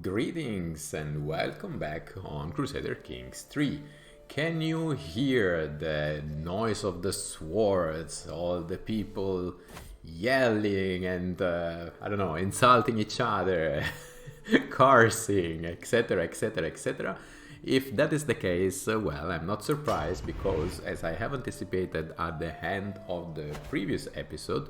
Greetings and welcome back on Crusader Kings 3. Can you hear the noise of the swords, all the people yelling and, I don't know, insulting each other, cursing, etc, etc, etc? If that is the case, well, I'm not surprised because, as I have anticipated at the end of the previous episode,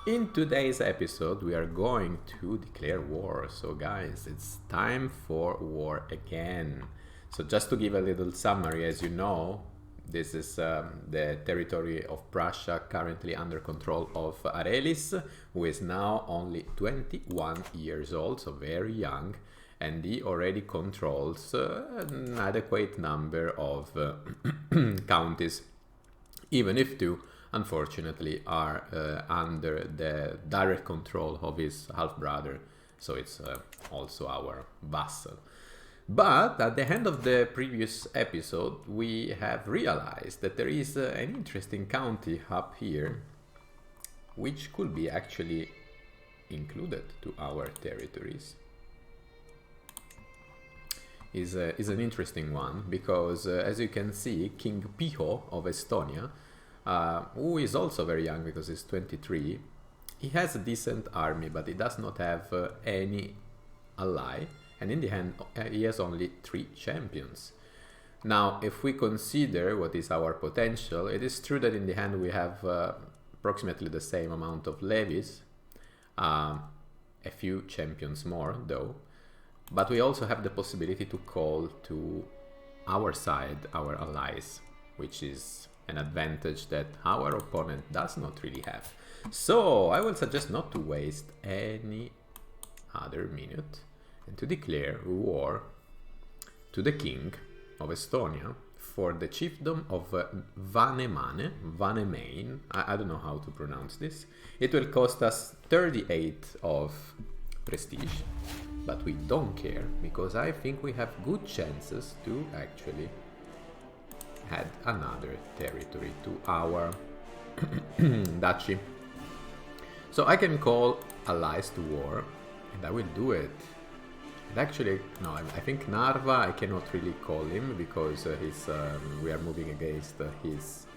in today's episode we are going to declare war. So guys, it's time for war again. So just to give a little summary, as you know, this is the territory of Prussia currently under control of Arelis, who is now only 21 years old, so very young, and he already controls an adequate number of counties, even if two, unfortunately, are under the direct control of his half-brother, so it's also our vassal. But at the end of the previous episode, we have realized that there is an interesting county up here, which could be actually included to our territories. Is an interesting one, because as you can see, King Piho of Estonia, who is also very young because he's 23, he has a decent army, but he does not have any ally, and in the end he has only 3 champions. Now, if we consider what is our potential, it is true that in the end we have approximately the same amount of levies, a few champions more though, but we also have the possibility to call to our side our allies, which is an advantage that our opponent does not really have. So I will suggest not to waste any other minute and to declare war to the king of Estonia for the chiefdom of Vanemane. I don't know how to pronounce this. It will cost us 38 of prestige, but we don't care because I think we have good chances to actually add another territory to our duchy. So I can call allies to war, and I will do it. And actually, no, I think Narva I cannot really call him because we are moving against his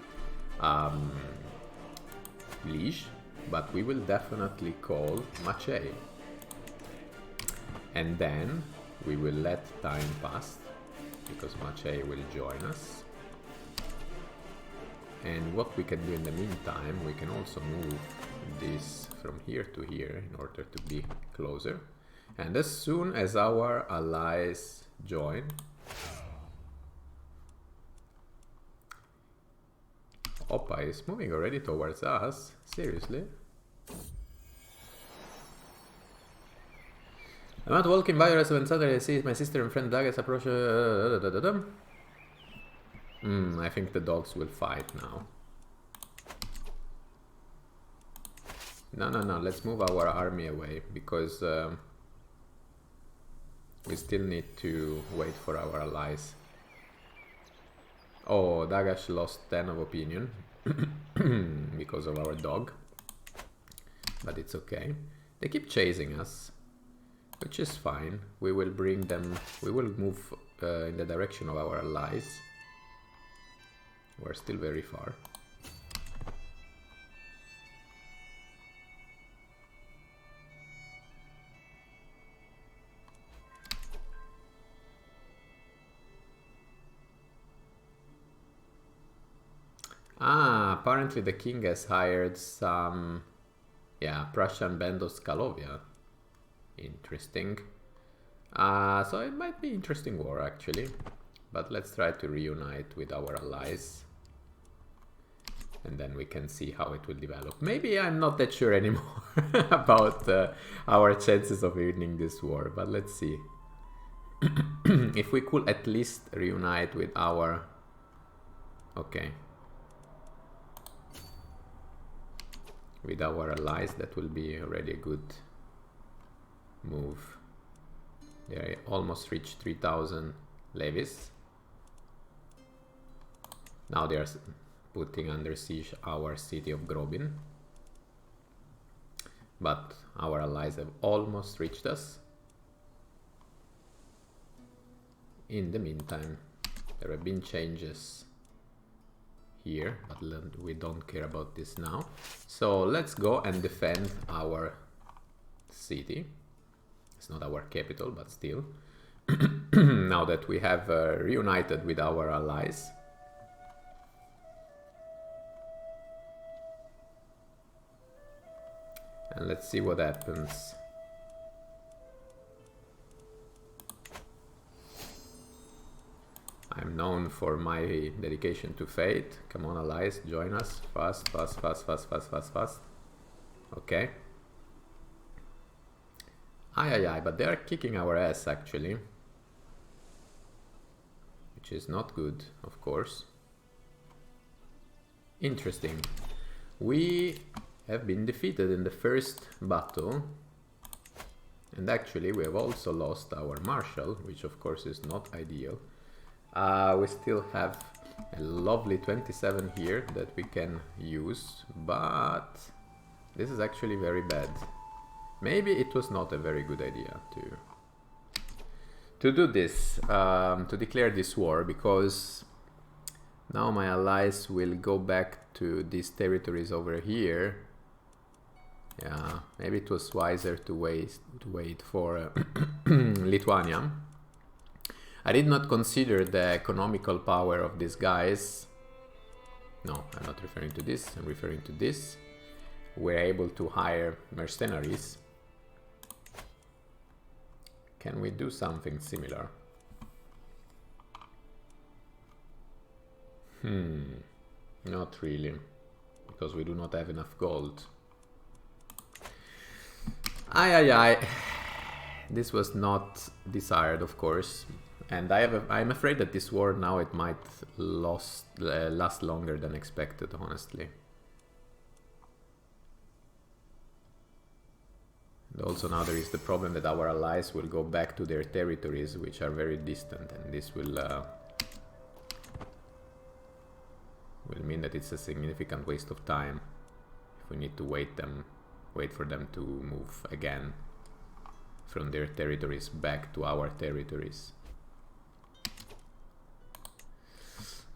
liege, but we will definitely call Maciej. And then we will let time pass because Maciej will join us. And what we can do in the meantime, we can also move this from here to here in order to be closer. And as soon as our allies join, Oppa is moving already towards us. Seriously? I'm not walking by your residence Saturday. I see my sister and friend Douglas approach. I think the dogs will fight now. No, let's move our army away because we still need to wait for our allies. Oh, Dagash lost 10 of opinion because of our dog, but it's okay. They keep chasing us, which is fine. We will bring them, we will move in the direction of our allies. We're still very far. Apparently the king has hired some, Prussian band of Skalovia. Interesting. So it might be interesting war actually, but let's try to reunite with our allies and then we can see how it will develop. Maybe I'm not that sure anymore about our chances of winning this war, but let's see. If we could at least reunite with our... Okay. With our allies, that will be already a good move. They almost reached 3000 levies. Now they are putting under siege our city of Grobin. But our allies have almost reached us. in the meantime, there have been changes here, but we don't care about this now. So let's go and defend our city. It's not our capital, but still. Now that we have reunited with our allies. And let's see what happens. I'm known for my dedication to fate. Come on, allies, join us. Fast, fast, fast, fast, fast, fast, fast. Okay. Aye, but they are kicking our ass, actually. Which is not good, of course. Interesting. We have been defeated in the first battle. And actually, we have also lost our marshal, which of course is not ideal. We still have a lovely 27 here that we can use, but this is actually very bad. Maybe it was not a very good idea to do this, to declare this war, because now my allies will go back to these territories over here. Yeah, maybe it was wiser to wait for Lithuania. I did not consider the economical power of these guys. No, I'm not referring to this, I'm referring to this. We're able to hire mercenaries. Can we do something similar? Not really, because we do not have enough gold. Aye. This was not desired, of course. And I'm afraid that this war now it might last longer than expected, honestly. And also now there is the problem that our allies will go back to their territories, which are very distant, and this will mean that it's a significant waste of time if we need to wait for them to move again from their territories back to our territories.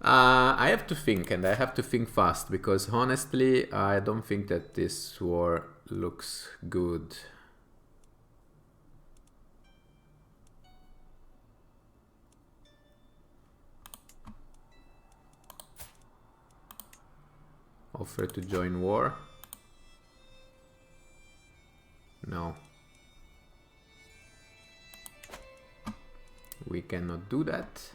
I have to think, and I have to think fast, because honestly I don't think that this war looks good. Offer to join war? No. We cannot do that.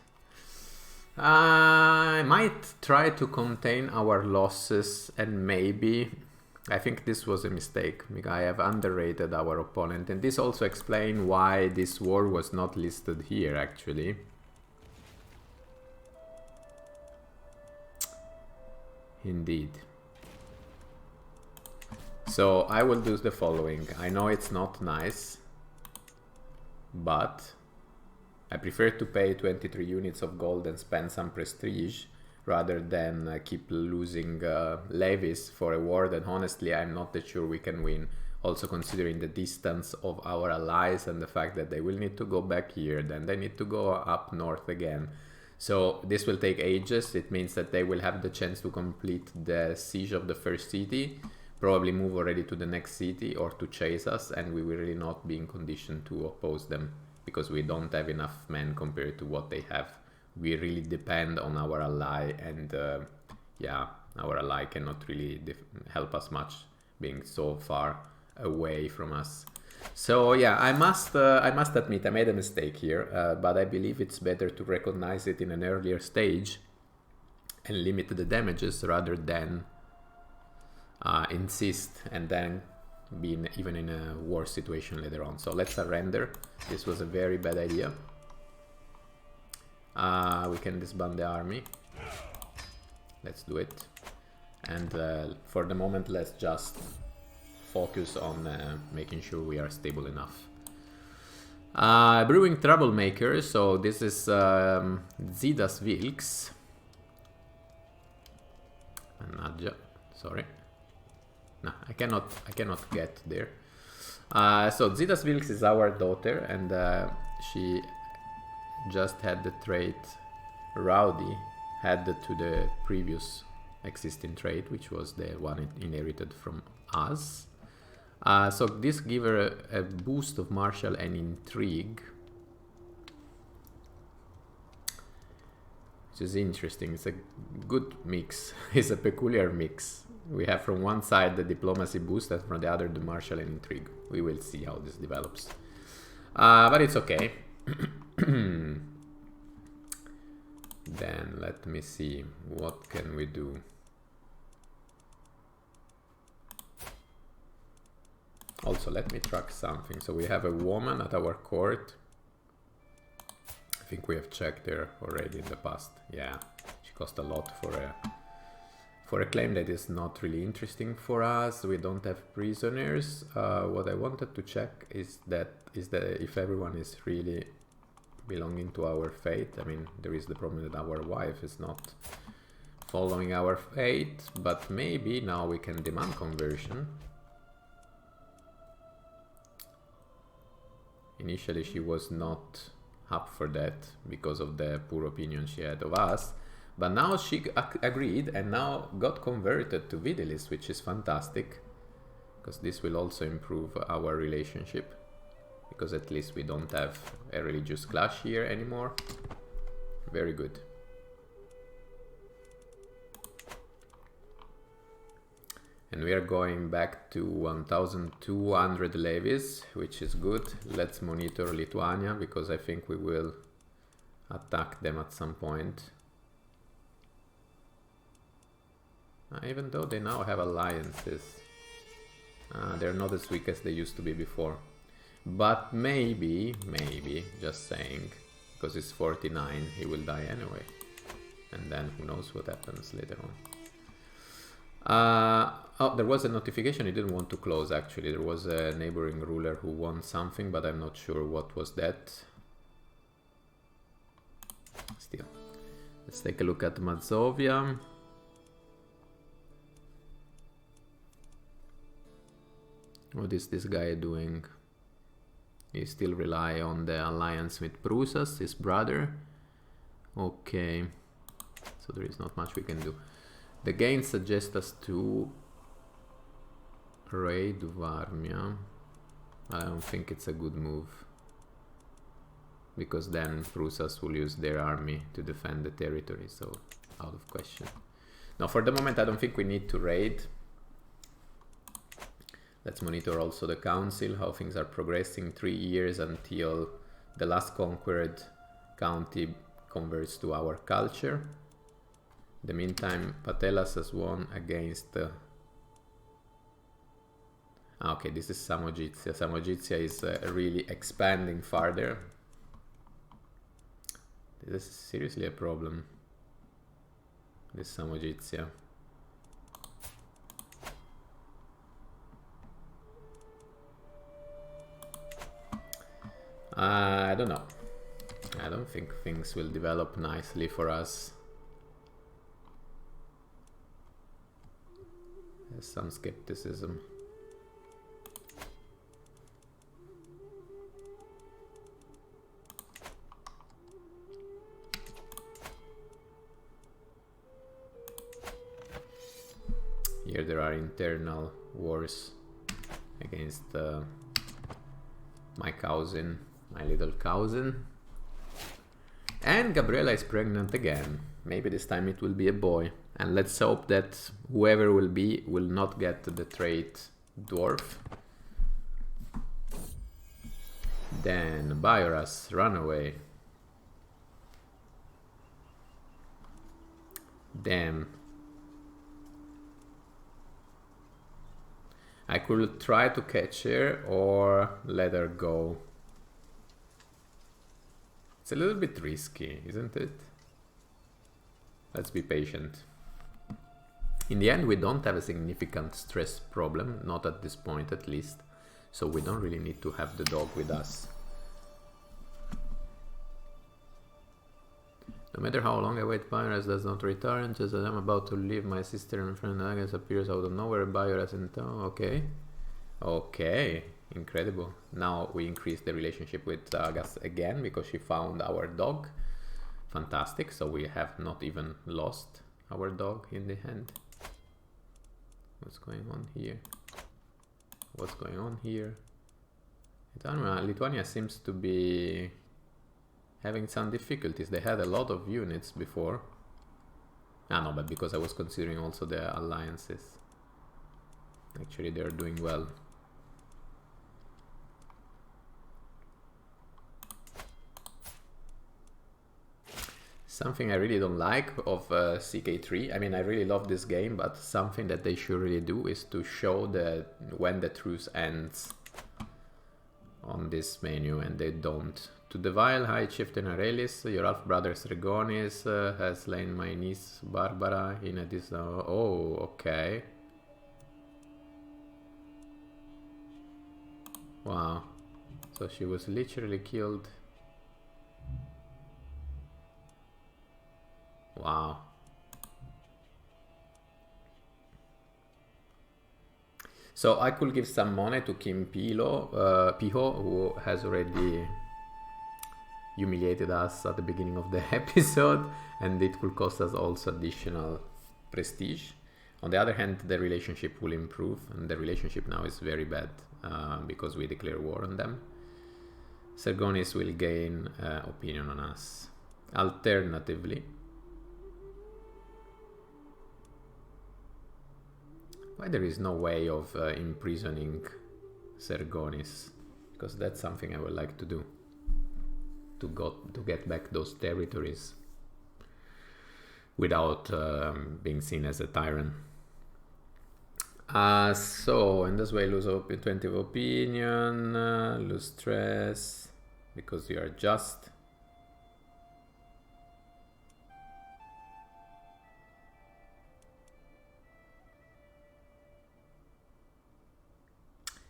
I might try to contain our losses, and maybe... I think this was a mistake. I have underrated our opponent, and this also explains why this war was not listed here, actually. Indeed. So I will do the following. I know it's not nice, but I prefer to pay 23 units of gold and spend some prestige rather than keep losing levies for a war that honestly I'm not that sure we can win. Also considering the distance of our allies and the fact that they will need to go back here, then they need to go up north again. So this will take ages. It means that they will have the chance to complete the siege of the first city, probably move already to the next city or to chase us, and we will really not be in condition to oppose them, because we don't have enough men compared to what they have. We really depend on our ally, and yeah, our ally cannot really help us much, being so far away from us. So yeah, I must admit I made a mistake here, but I believe it's better to recognize it in an earlier stage and limit the damages rather than insist and then be even in a war situation later on. So let's surrender. This was a very bad idea. We can disband the army. Let's do it. And for the moment, let's just focus on making sure we are stable enough. Brewing troublemaker. So this is Zidas Wilks. Nadja, sorry. No, I cannot get there. So Zidas Wilks is our daughter, and just had the trait rowdy added to the previous existing trait, which was the one it inherited from us. So this gives her a boost of martial and intrigue, which is interesting. It's a good mix. It's a peculiar mix. We have from one side the diplomacy boost and from the other the martial and intrigue. We will see how this develops. But it's okay. Then let me see, what can we do? Also, let me track something. So we have a woman at our court. I think we have checked her already in the past. Yeah, she cost a lot for a claim that is not really interesting for us. We don't have prisoners. What I wanted to check is that if everyone is really belonging to our fate. I mean, there is the problem that our wife is not following our fate, but maybe now we can demand conversion. Initially she was not up for that because of the poor opinion she had of us, but now she agreed and now got converted to Vigilis, which is fantastic, because this will also improve our relationship, because at least we don't have a religious clash here anymore. Very good. And we are going back to 1200 levies, which is good. Let's monitor Lithuania, because I think we will attack them at some point. Even though they now have alliances. They're not as weak as they used to be before. But maybe, just saying, because it's 49, he will die anyway. And then who knows what happens later on. Oh, there was a notification he didn't want to close, actually. There was a neighboring ruler who won something, but I'm not sure what was that. Still. Let's take a look at Mazovia. What is this guy doing? He still rely on the alliance with Prussia, his brother. Okay. So there is not much we can do. The gains suggest us to raid Varmia. I don't think it's a good move, because then Prussia will use their army to defend the territory, so out of question. Now for the moment I don't think we need to raid. Let's monitor also the council, how things are progressing. 3 years until the last conquered county converts to our culture. In the meantime, Patelas has won against... okay, this is Samogitsia. Samogitsia is really expanding farther. This is seriously a problem, this Samogitsia. I don't know. I don't think things will develop nicely for us. There's some skepticism. Here there are internal wars against my cousin, my little cousin. And Gabriela is pregnant again. Maybe this time it will be a boy. And let's hope that whoever will be will not get the trait dwarf. Then Bioras, run away. Damn. I could try to catch her or let her go. It's a little bit risky, isn't it? Let's be patient. In the end, we don't have a significant stress problem, not at this point at least, so we don't really need to have the dog with us. No matter how long I wait, Bioras does not return. Just as I'm about to leave, my sister and friend Agnes appears out of nowhere. Bioras in town. Okay. Okay. incredible. Now we increase the relationship with Gas again because she found our dog. Fantastic, so we have not even lost our dog in the end. What's going on here? What's going on here? Lithuania seems to be having some difficulties. They had a lot of units before. Ah no, but because I was considering also the alliances. Actually, they're doing well. Something I really don't like of CK3, I mean, I really love this game, but something that they should really do is to show when the truce ends on this menu, and they don't. To the vile high chieftain Arelis, your half brother Sregonis has slain my niece Barbara in a oh, okay. Wow. So she was literally killed. Wow. So I could give some money to Kim Piho, who has already humiliated us at the beginning of the episode, and it could cost us also additional prestige. On the other hand, the relationship will improve, and the relationship now is very bad because we declare war on them. Sergonis will gain opinion on us. Alternatively, why there is no way of imprisoning Sergonis? Because that's something I would like to do. To get back those territories without being seen as a tyrant. So, in this way, lose 20 of opinion, lose stress, because you are just.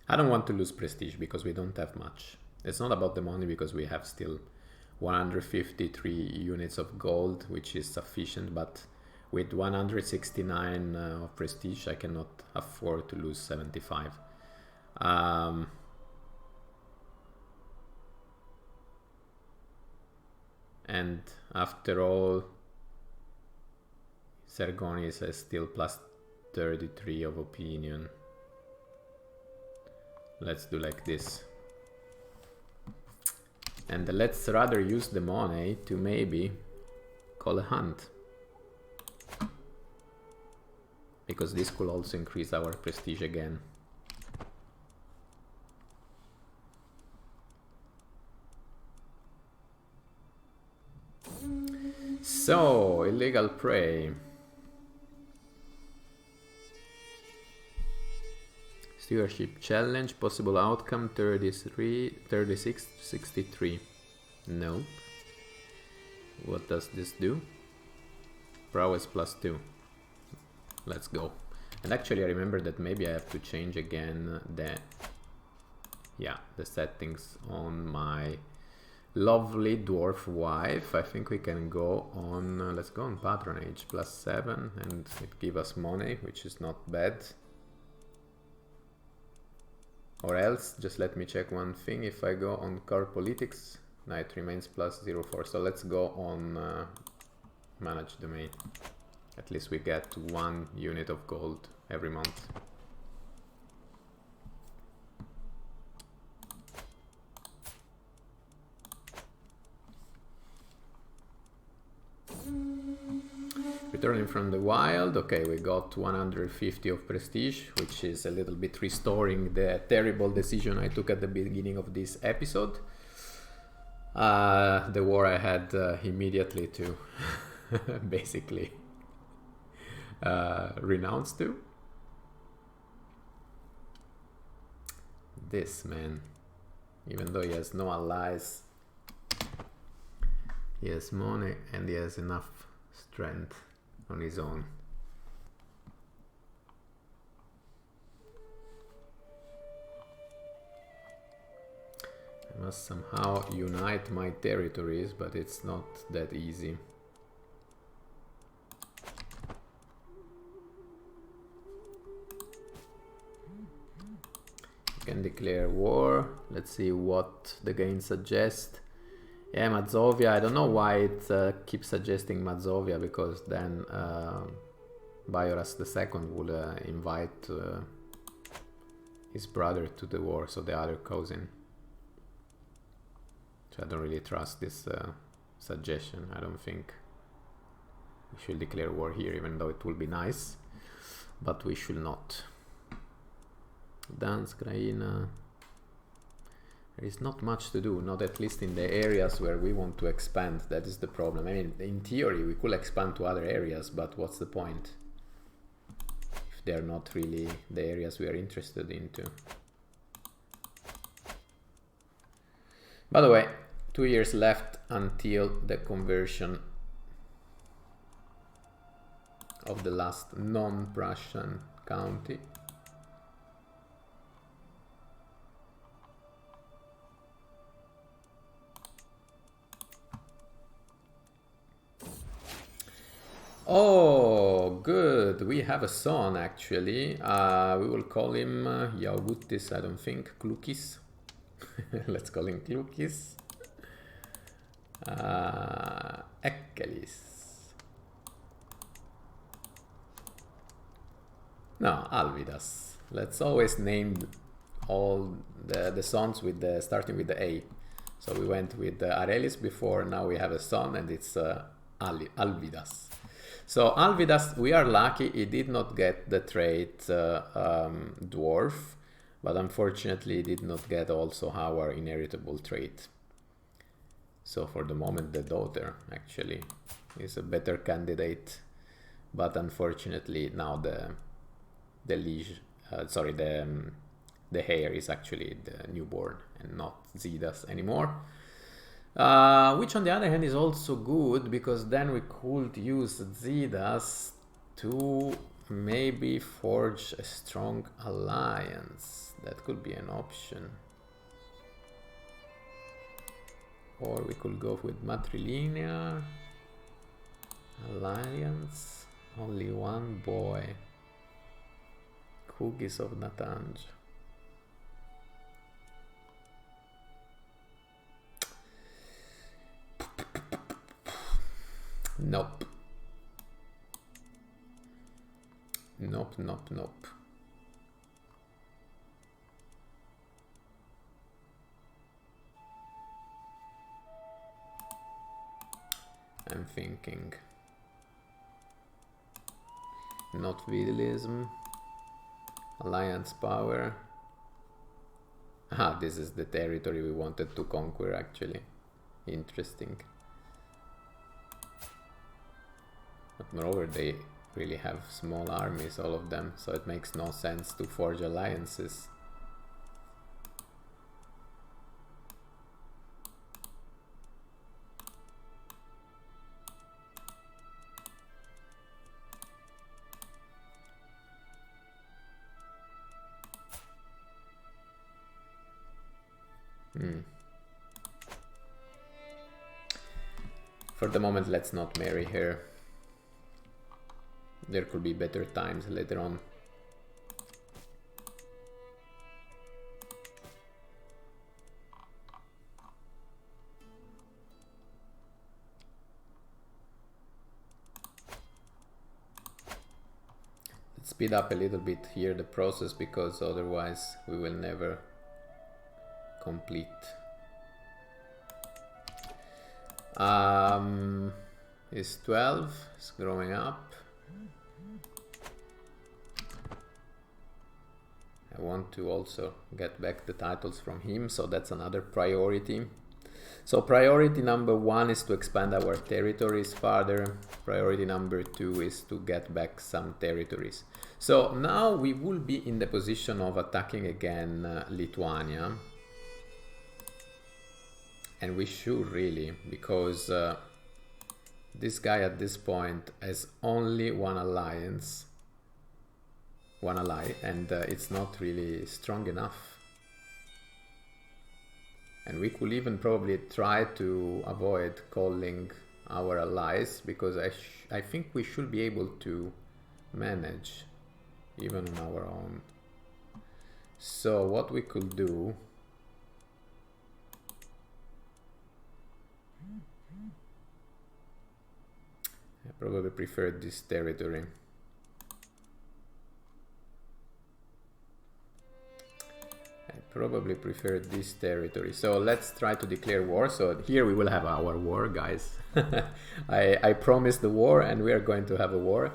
I don't want to lose prestige because we don't have much. It's not about the money because we have still 153 units of gold, which is sufficient, but with 169 of prestige, I cannot afford to lose 75. And after all, Sergonis has still plus 33 of opinion. Let's do like this. And let's rather use the money to maybe call a hunt. Because this could also increase our prestige again. So, illegal prey. Stewardship challenge, possible outcome 33, 36, 63. Nope. What does this do? Prowess plus 2. Let's go. And actually I remember that maybe I have to change again the settings on my lovely dwarf wife. I think we can go on, let's go on patronage plus 7 and it gives us money, which is not bad. Or else, just let me check one thing, if I go on car politics, no, it remains plus 0.4. So let's go on manage domain. At least we get 1 unit of gold every month. Returning from the wild, okay, we got 150 of prestige, which is a little bit restoring the terrible decision I took at the beginning of this episode. The war I had immediately to basically renounce to. This man, even though he has no allies, he has money and he has enough strength on his own. I must somehow unite my territories, but it's not that easy. Can declare war. Let's see what the game suggests. Yeah, Mazovia. I don't know why it keeps suggesting Mazovia, because then Bajoras II would invite his brother to the war, so the other cousin. So I don't really trust this suggestion. I don't think we should declare war here, even though it will be nice, but we should not. Dance, Kraina. There is not much to do, not at least in the areas where we want to expand. That is the problem. I mean, in theory, we could expand to other areas, but what's the point if they're not really the areas we are interested into? By the way, 2 years left until the conversion of the last non-Prussian county. Oh, good. We have a son, actually. We will call him Jaugutis, I don't think. Klukis. Let's call him Klukis. Ekkelis. No, Alvidas. Let's always name all the sons with the starting with the A. So we went with Arelis before, now we have a son, and it's Alvidas. So Alvidas, we are lucky he did not get the trait dwarf, but unfortunately he did not get also our inheritable trait. So for the moment the daughter actually is a better candidate, but unfortunately now the liege, the heir is actually the newborn and not Zidas anymore. Which on the other hand is also good, because then we could use Zidas to maybe forge a strong alliance. That could be an option. Or we could go with matrilinear alliance. Only one boy. Kugis of Natanj. Nope. Nope, nope, nope. I'm thinking. Not Vidilism. Alliance power. Ah, this is the territory we wanted to conquer actually. Interesting. But moreover, they really have small armies, all of them, so it makes no sense to forge alliances. For the moment, let's not marry her. There could be better times later on. Let's speed up a little bit here the process, because otherwise we will never complete. Is 12, is growing up. I want to also get back the titles from him, so that's another priority. So priority number 1 is to expand our territories further. Priority number 2 is to get back some territories. So now we will be in the position of attacking again Lithuania. And we should really, because this guy at this point has only one alliance. One ally, and it's not really strong enough. And we could even probably try to avoid calling our allies, because I think we should be able to manage even on our own. So what we could do, I probably prefer this territory. Probably prefer this territory. So let's try to declare war. So here we will have our war, guys. I promised the war and we are going to have a war.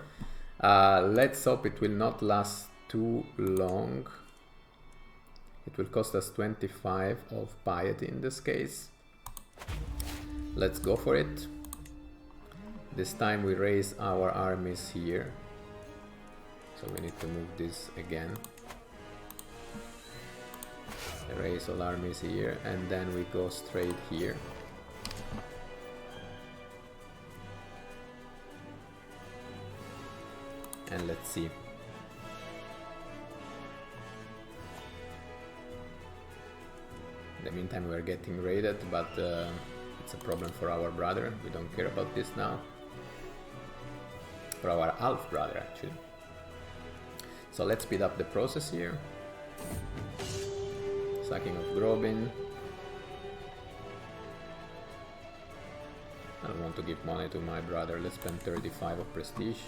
Let's hope it will not last too long. It will cost us 25 of piety in this case. Let's go for it. This time we raise our armies here. So we need to move this again. Raise all armies here, and then we go straight here. And let's see. In the meantime we are getting raided, but it's a problem for our brother. We don't care about this now. For our half brother actually. So let's speed up the process here. Sacking of Grobin. I don't want to give money to my brother. Let's spend 35 of prestige.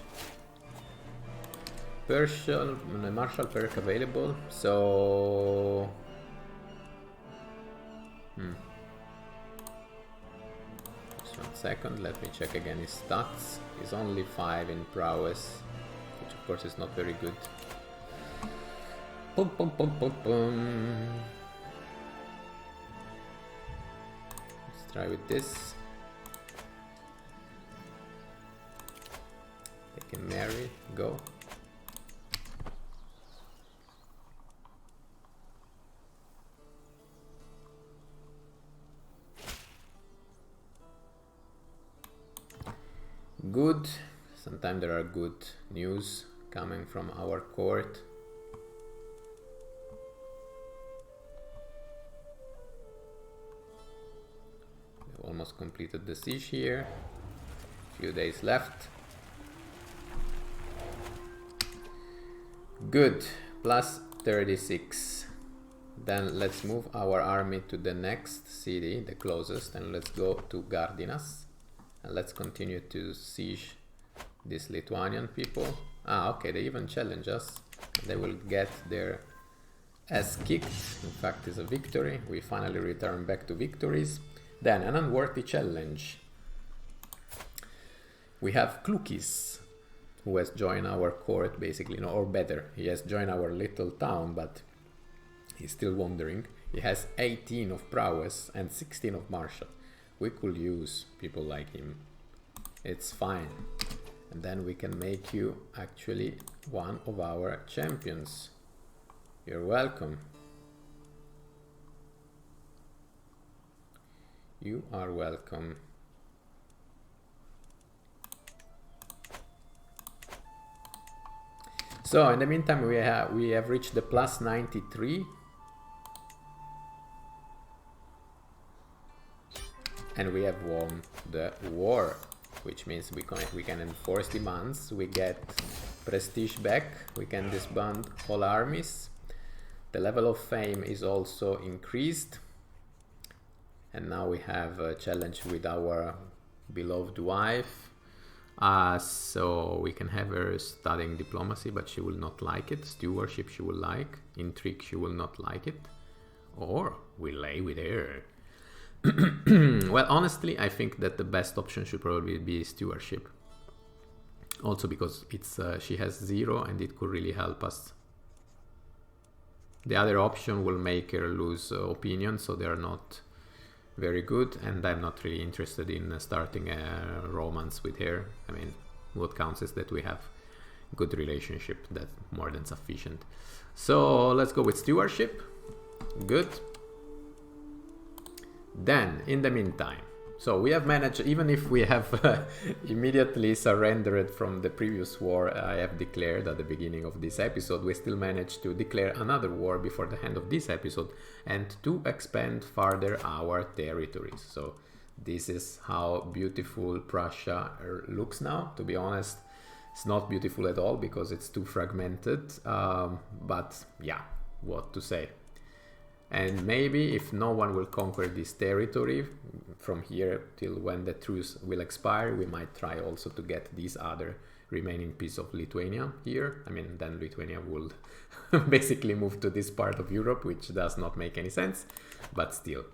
Prussian martial perk available. So just 1 second. Let me check again his stats. He's only 5 in prowess, which of course is not very good. Boom, boom, boom, boom, boom. Let's try with this. They can marry, go. Good. Sometimes there are good news coming from our court. Almost completed the siege here. Few days left. Good. Plus 36. Then let's move our army to the next city, the closest, and let's go to Gardinas. And let's continue to siege these Lithuanian people. Ah, okay, they even challenge us. They will get their ass kicked. In fact, it's a victory. We finally return back to victories. Then an unworthy challenge. We have Klukis, who has joined our court basically, no, or better, he has joined our little town, but he's still wandering. He has 18 of prowess and 16 of martial. We could use people like him. It's fine. And then we can make you actually one of our champions. You're welcome. You are welcome. So in the meantime we have reached the plus 93. And we have won the war, which means we can enforce demands. We get prestige back. We can disband all armies. The level of fame is also increased. And now we have a challenge with our beloved wife. So we can have her studying diplomacy, but she will not like it. Stewardship she will like. Intrigue she will not like it. Or we lay with her. Well, honestly, I think that the best option should probably be stewardship. Also because it's she has 0 and it could really help us. The other option will make her lose opinion, so they are not very good, and I'm not really interested in starting a romance with her. I mean, what counts is that we have good relationship. That's more than sufficient. So let's go with stewardship. Good. Then, in the meantime, so we have managed, even if we have immediately surrendered from the previous war I have declared at the beginning of this episode, we still managed to declare another war before the end of this episode and to expand further our territories. So this is how beautiful Prussia looks now. To be honest, it's not beautiful at all because it's too fragmented, but yeah, what to say. And maybe if no one will conquer this territory from here till when the truce will expire, we might try also to get this other remaining piece of Lithuania here. I mean, then Lithuania would basically move to this part of Europe, which does not make any sense, but still,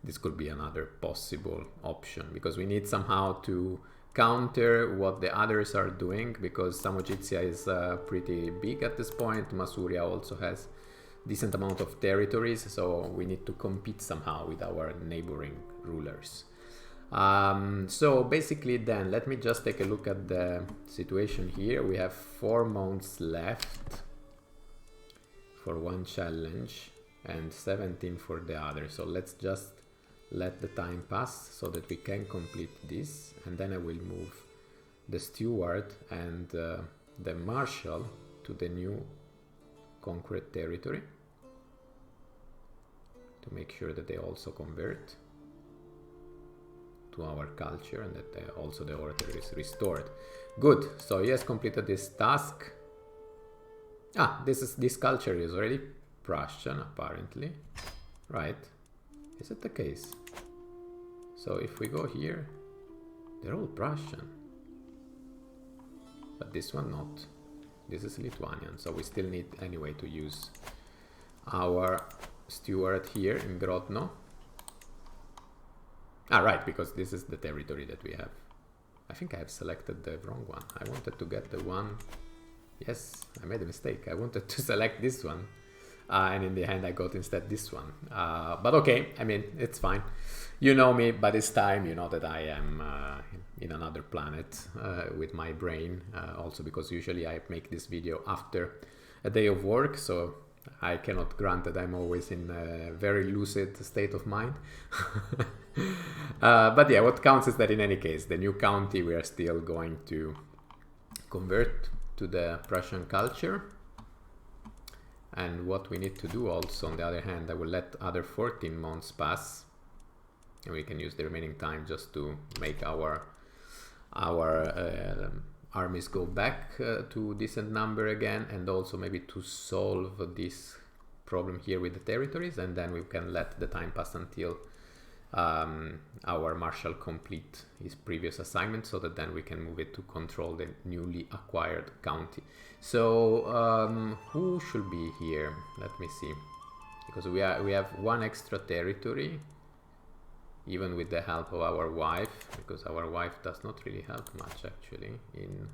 this could be another possible option, because we need somehow to counter what the others are doing, because Samojitsia is pretty big at this point. Masuria also has decent amount of territories, so we need to compete somehow with our neighboring rulers. So basically then, let me just take a look at the situation here. We have 4 months left for one challenge and 17 for the other. So let's just let the time pass so that we can complete this, and then I will move the steward and the marshal to the new conquered territory to make sure that they also convert to our culture and that also the order is restored. Good, so he has completed this task. This culture is already Prussian apparently, right? Is it the case? So if we go here, they're all Prussian, but this one not. This is Lithuanian, so we still need anyway to use our steward here in Grodno. Right, because this is the territory that we have. I think I have selected the wrong one. I wanted to get the one. Yes, I made a mistake. I wanted to select this one. And in the end I got instead this one. But okay, I mean, it's fine. You know me, by this time you know that I am in another planet with my brain. Also because usually I make this video after a day of work, so I cannot grant that I'm always in a very lucid state of mind. But yeah, what counts is that in any case, the new county we are still going to convert to the Prussian culture. And what we need to do also, on the other hand, I will let other 14 months pass, and we can use the remaining time just to make our armies go back to decent number again, and also maybe to solve this problem here with the territories, and then we can let the time pass until our marshal complete his previous assignment, so that then we can move it to control the newly acquired county. So who should be here? Let me see, because we have one extra territory, even with the help of our wife, because our wife does not really help much actually in...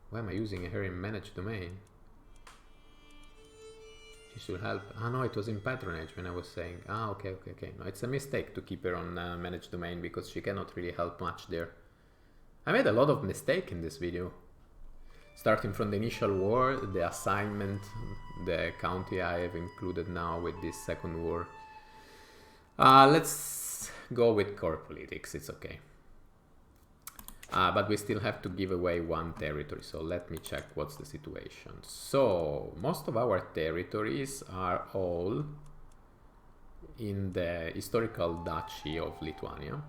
Why am I using her in managed domain? She should help. No, it was in patronage when I was saying. Okay. No, it's a mistake to keep her on managed domain, because she cannot really help much there. I made a lot of mistake in this video. Starting from the initial war, the assignment, the county I have included now with this second war. Let's go with core politics, it's okay. But we still have to give away one territory, so let me check what's the situation. So, most of our territories are all in the historical duchy of Lithuania,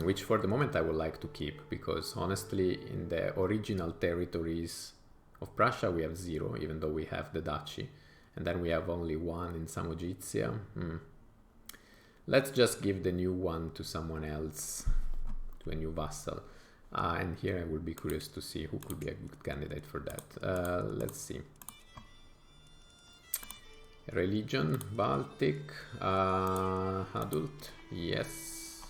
which for the moment I would like to keep, because honestly in the original territories of Prussia we have 0, even though we have the duchy, and then we have only 1 in Samojitsia. Let's just give the new one to someone else, to a new vassal. And here I would be curious to see who could be a good candidate for that. Let's see. Religion, Baltic, adult, yes.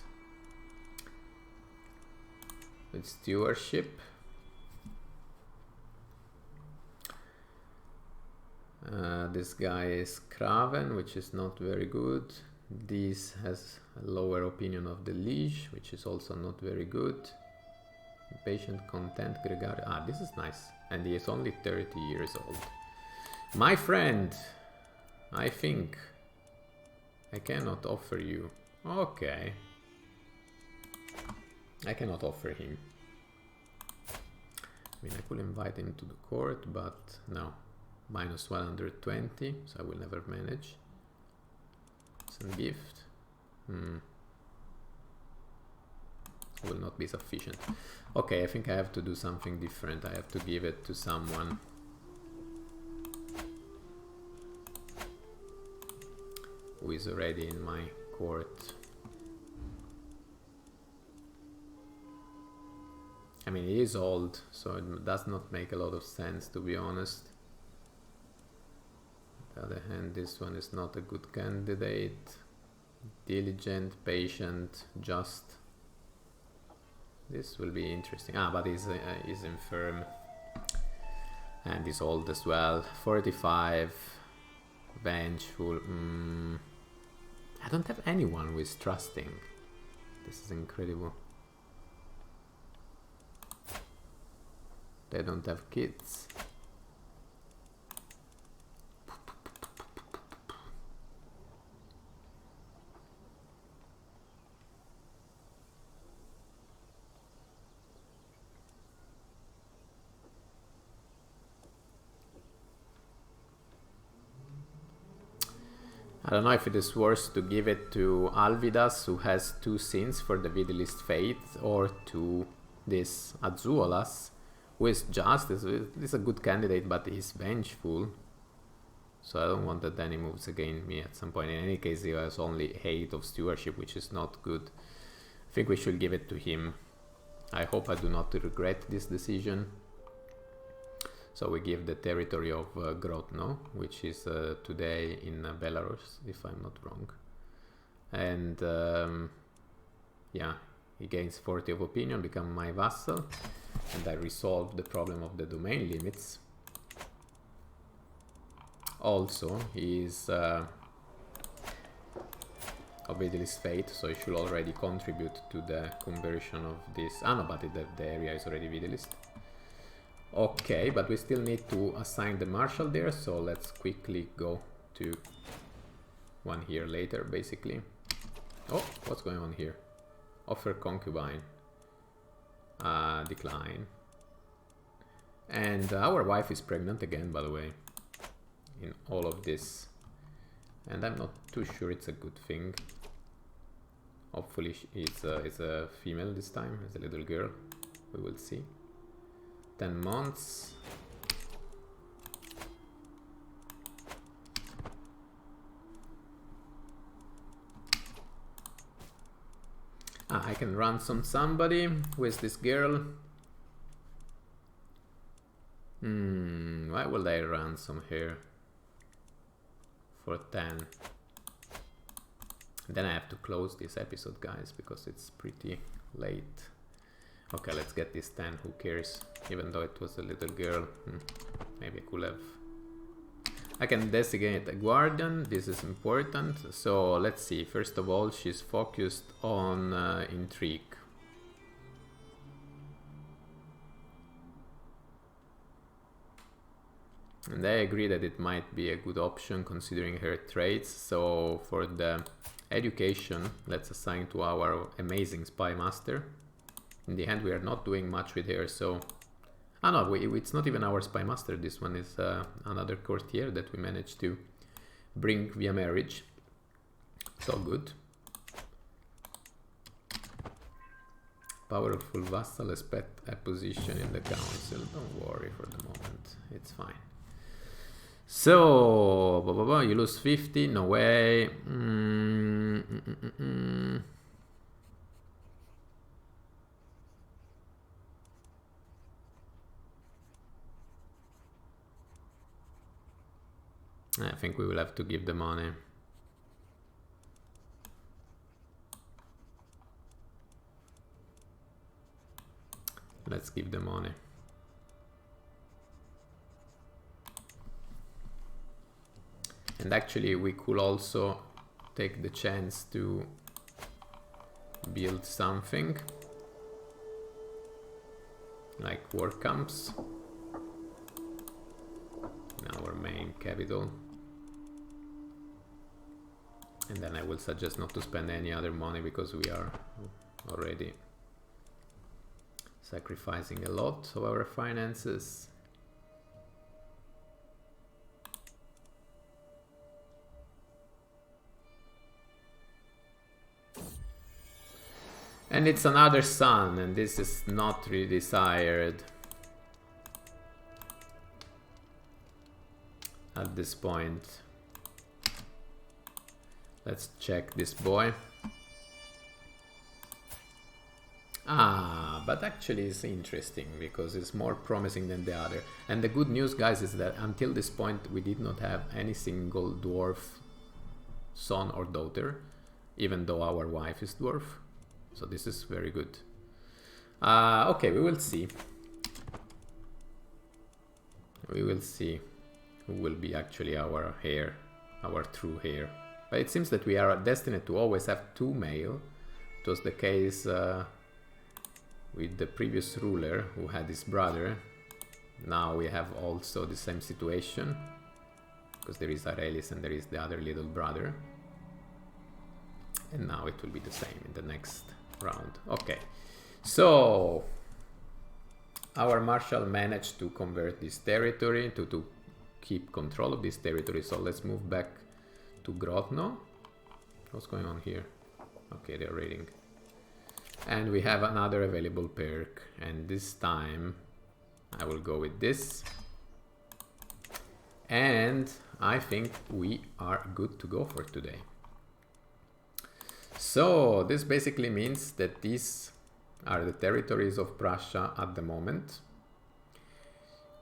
With stewardship. This guy is Kraven, which is not very good. This has a lower opinion of the liege, which is also not very good. Patient, content, gregarious. This is nice. And he is only 30 years old. My friend, I think I cannot offer you. Okay. I cannot offer him. I mean, I could invite him to the court, but no. Minus 120, so I will never manage. Some gift. will not be sufficient. Okay, I think I have to do something different. I have to give it to someone who is already in my court. I mean, he is old, so it does not make a lot of sense, to be honest. On the other hand, this one is not a good candidate. Diligent, patient, just. This will be interesting. Ah, but he's infirm. And he's old as well. 45. Vengeful. I don't have anyone who is trusting. This is incredible. They don't have kids. I don't know if it is worth to give it to Alvidas, who has 2 sins for the Vidalist Faith, or to this Azuolas, who is just, is a good candidate, but he's vengeful. So I don't want that any moves against me at some point. In any case, he has only 8 of stewardship, which is not good. I think we should give it to him. I hope I do not regret this decision. So we give the territory of Grodno, which is today in Belarus, if I'm not wrong. And yeah, he gains 40 of opinion, become my vassal, and I resolve the problem of the domain limits. Also, he is of Vidalist Fate, so he should already contribute to the conversion of this. Ah, no, but the area is already Vidalist. Okay, but we still need to assign the marshal there, so let's quickly go to one here later, basically. Oh, what's going on here? Offer concubine. Decline. And our wife is pregnant again, by the way, in all of this. And I'm not too sure it's a good thing. Hopefully it's a female this time, it's a little girl. We will see. 10 months. I can ransom somebody. Who is this girl? Why will I ransom her? For 10. Then I have to close this episode, guys, because it's pretty late. Okay, let's get this 10, who cares? Even though it was a little girl. Maybe I could have. I can designate a guardian, this is important. So let's see, first of all, she's focused on intrigue. And I agree that it might be a good option considering her traits. So for the education, let's assign to our amazing spy master. In the end, we are not doing much with her, so... Ah no, it's not even our spy master, this one is another courtier that we managed to bring via marriage. So good. Powerful vassal, expect a position in the council. Don't worry for the moment, it's fine. So, you lose 50, no way. I think we will have to give the money. Let's give the money. And actually we could also take the chance to build something like work camps in our main capital. And then I will suggest not to spend any other money because we are already sacrificing a lot of our finances. And it's another son, and this is not really desired at this point. Let's check this boy. Ah, but actually it's interesting because it's more promising than the other. And the good news, guys, is that until this point we did not have any single dwarf son or daughter, even though our wife is dwarf. So this is very good. Okay, we will see. We will see who will be actually our heir, our true heir. But it seems that we are destined to always have two male. It was the case with the previous ruler who had his brother. Now we have also the same situation, because there is Arelis and there is the other little brother. And now it will be the same in the next round. Okay, so our marshal managed to convert this territory, to keep control of this territory. So let's move back to Grodno. What's going on here? Okay, they're raiding. And we have another available perk, and this time I will go with this. And I think we are good to go for today. So this basically means that these are the territories of Prussia at the moment.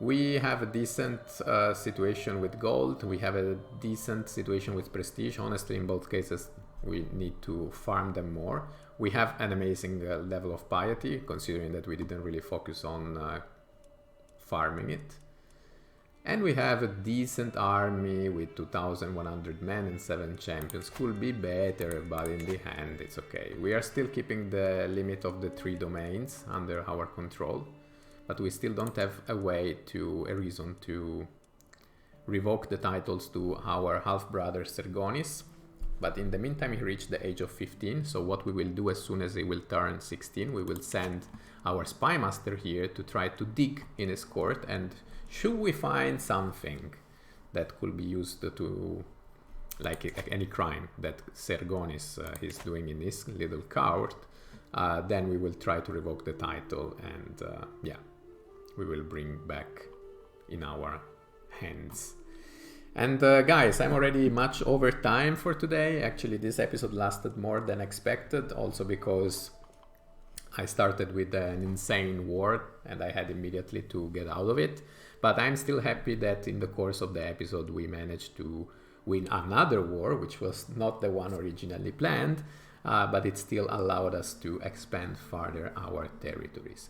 We have a decent situation with gold. We have a decent situation with prestige. Honestly, in both cases, we need to farm them more. We have an amazing level of piety, considering that we didn't really focus on farming it. And we have a decent army with 2,100 men and 7 champions. Could be better, but in the end, it's okay. We are still keeping the limit of the 3 domains under our control, but we still don't have a reason to revoke the titles to our half-brother Sergonis. But in the meantime, he reached the age of 15, so what we will do as soon as he will turn 16, we will send our spy master here to try to dig in his court, and should we find something that could be used to, like any crime that Sergonis is doing in his little court, then we will try to revoke the title, and yeah, we will bring back in our hands. And guys, I'm already much over time for today. Actually, this episode lasted more than expected, also because I started with an insane war and I had immediately to get out of it. But I'm still happy that in the course of the episode we managed to win another war, which was not the one originally planned, but it still allowed us to expand further our territories.